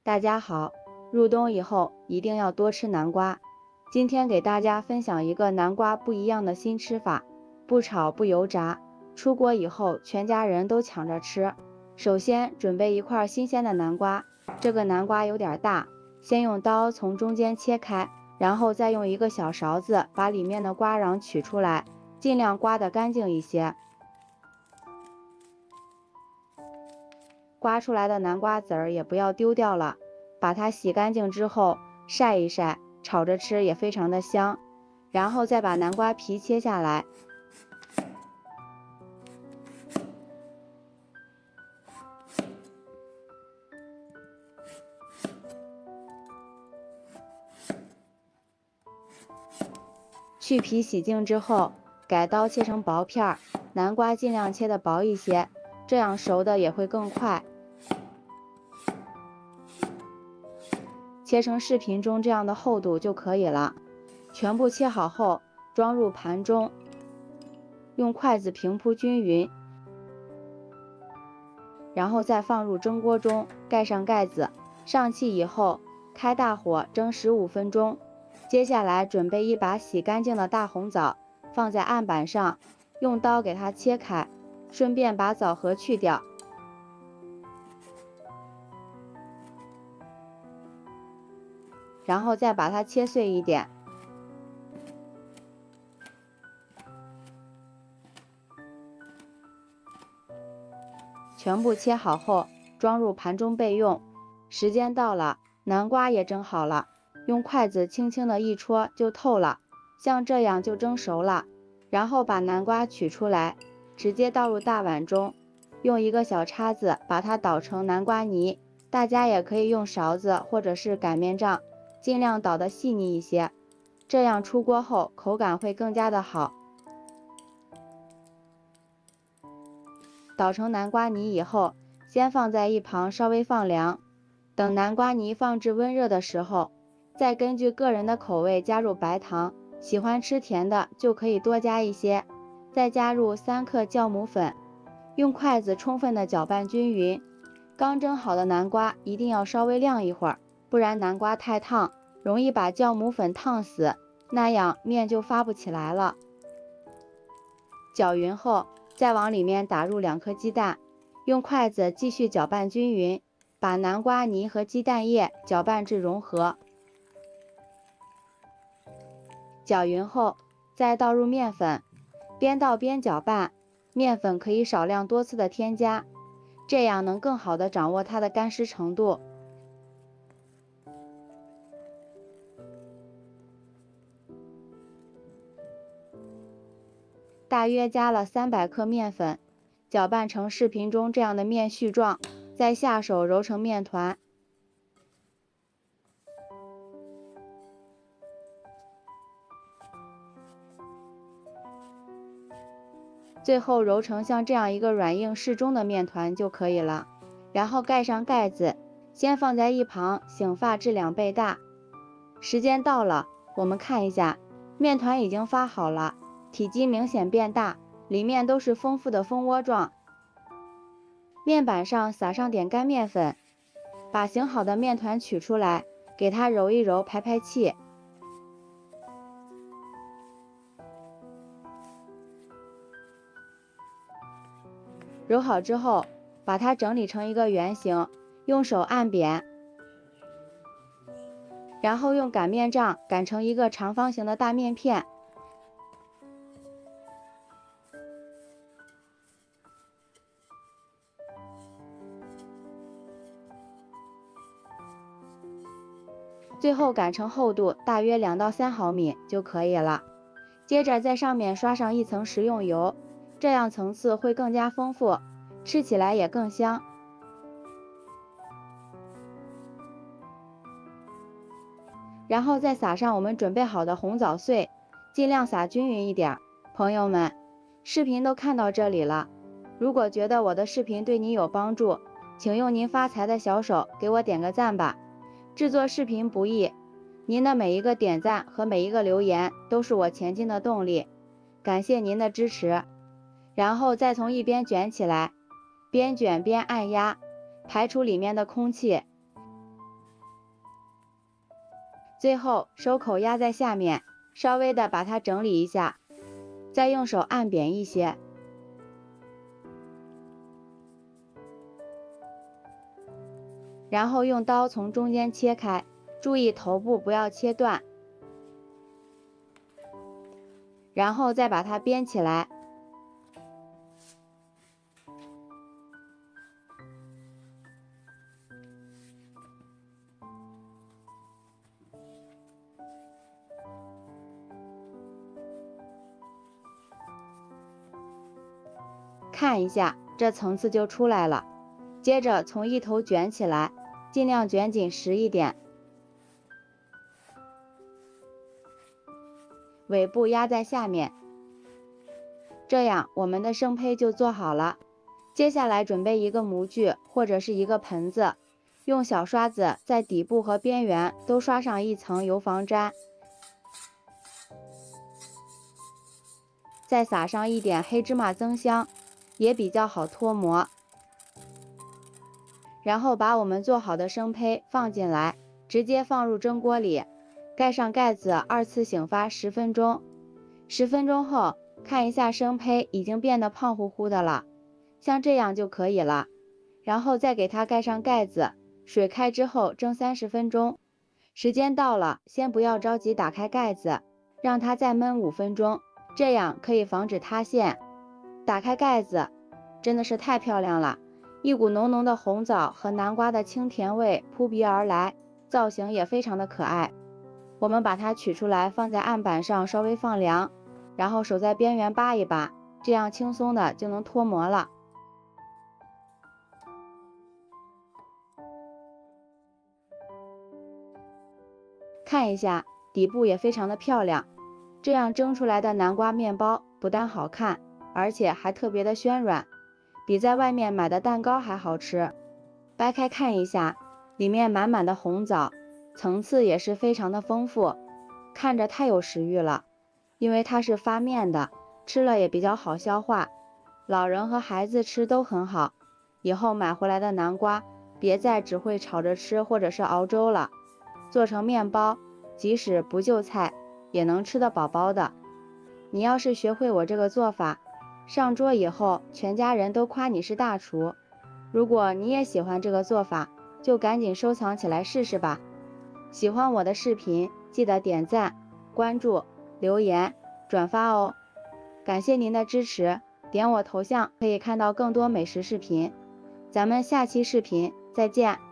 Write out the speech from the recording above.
大家好，入冬以后一定要多吃南瓜。今天给大家分享一个南瓜不一样的新吃法，不炒不油炸，出锅以后全家人都抢着吃。首先准备一块新鲜的南瓜，这个南瓜有点大，先用刀从中间切开，然后再用一个小勺子把里面的瓜瓤取出来，尽量刮得干净一些。刮出来的南瓜籽儿也不要丢掉了，把它洗干净之后晒一晒，炒着吃也非常的香。然后再把南瓜皮切下来，去皮洗净之后，改刀切成薄片儿，南瓜尽量切的薄一些，这样熟的也会更快。切成视频中这样的厚度就可以了。全部切好后，装入盘中，用筷子平铺均匀，然后再放入蒸锅中，盖上盖子，上气以后，开大火蒸15分钟。接下来准备一把洗干净的大红枣，放在案板上，用刀给它切开，顺便把枣核去掉。然后再把它切碎一点，全部切好后装入盘中备用。时间到了，南瓜也蒸好了，用筷子轻轻的一戳就透了，像这样就蒸熟了。然后把南瓜取出来，直接倒入大碗中，用一个小叉子把它捣成南瓜泥。大家也可以用勺子或者是擀面杖，尽量捣得细腻一些，这样出锅后口感会更加的好。捣成南瓜泥以后，先放在一旁稍微放凉，等南瓜泥放置温热的时候，再根据个人的口味加入白糖，喜欢吃甜的就可以多加一些，再加入3克酵母粉，用筷子充分的搅拌均匀。刚蒸好的南瓜一定要稍微晾一会儿，不然南瓜太烫，容易把酵母粉烫死，那样面就发不起来了。搅匀后，再往里面打入2颗鸡蛋，用筷子继续搅拌均匀，把南瓜泥和鸡蛋液搅拌至融合。搅匀后，再倒入面粉，边倒边搅拌，面粉可以少量多次的添加，这样能更好的掌握它的干湿程度。大约加了300克面粉，搅拌成视频中这样的面絮状，再下手揉成面团。最后揉成像这样一个软硬适中的面团就可以了，然后盖上盖子，先放在一旁醒发至2倍大。时间到了，我们看一下，面团已经发好了，体积明显变大，里面都是丰富的蜂窝状。面板上撒上点干面粉，把醒好的面团取出来，给它揉一揉，排排气。揉好之后，把它整理成一个圆形，用手按扁，然后用擀面杖擀成一个长方形的大面片。最后擀成厚度大约2到3毫米就可以了。接着在上面刷上一层食用油，这样层次会更加丰富，吃起来也更香。然后再撒上我们准备好的红枣碎，尽量撒均匀一点。朋友们，视频都看到这里了，如果觉得我的视频对你有帮助，请用您发财的小手给我点个赞吧。制作视频不易，您的每一个点赞和每一个留言都是我前进的动力，感谢您的支持。然后再从一边卷起来，边卷边按压，排出里面的空气。最后手口压在下面，稍微的把它整理一下，再用手按扁一些。然后用刀从中间切开，注意头部不要切断，然后再把它编起来。看一下，这层次就出来了。接着从一头卷起来，尽量卷紧实一点，尾部压在下面。这样我们的生胚就做好了。接下来准备一个模具或者是一个盆子，用小刷子在底部和边缘都刷上一层油防粘，再撒上一点黑芝麻增香，也比较好脱模。然后把我们做好的生胚放进来，直接放入蒸锅里，盖上盖子，2次醒发10分钟。10分钟后，看一下生胚已经变得胖乎乎的了，像这样就可以了。然后再给它盖上盖子，水开之后蒸30分钟。时间到了，先不要着急打开盖子，让它再焖5分钟，这样可以防止塌陷。打开盖子，真的是太漂亮了，一股浓浓的红枣和南瓜的清甜味扑鼻而来，造型也非常的可爱。我们把它取出来放在案板上稍微放凉，然后手在边缘扒一扒，这样轻松的就能脱模了。看一下，底部也非常的漂亮，这样蒸出来的南瓜面包不但好看，而且还特别的暄软，比在外面买的蛋糕还好吃。掰开看一下，里面满满的红枣，层次也是非常的丰富，看着太有食欲了。因为它是发面的，吃了也比较好消化，老人和孩子吃都很好。以后买回来的南瓜，别再只会炒着吃或者是熬粥了，做成面包，即使不就菜，也能吃得饱饱的。你要是学会我这个做法，上桌以后，全家人都夸你是大厨。如果你也喜欢这个做法，就赶紧收藏起来试试吧。喜欢我的视频，记得点赞、关注、留言、转发哦。感谢您的支持，点我头像可以看到更多美食视频。咱们下期视频再见。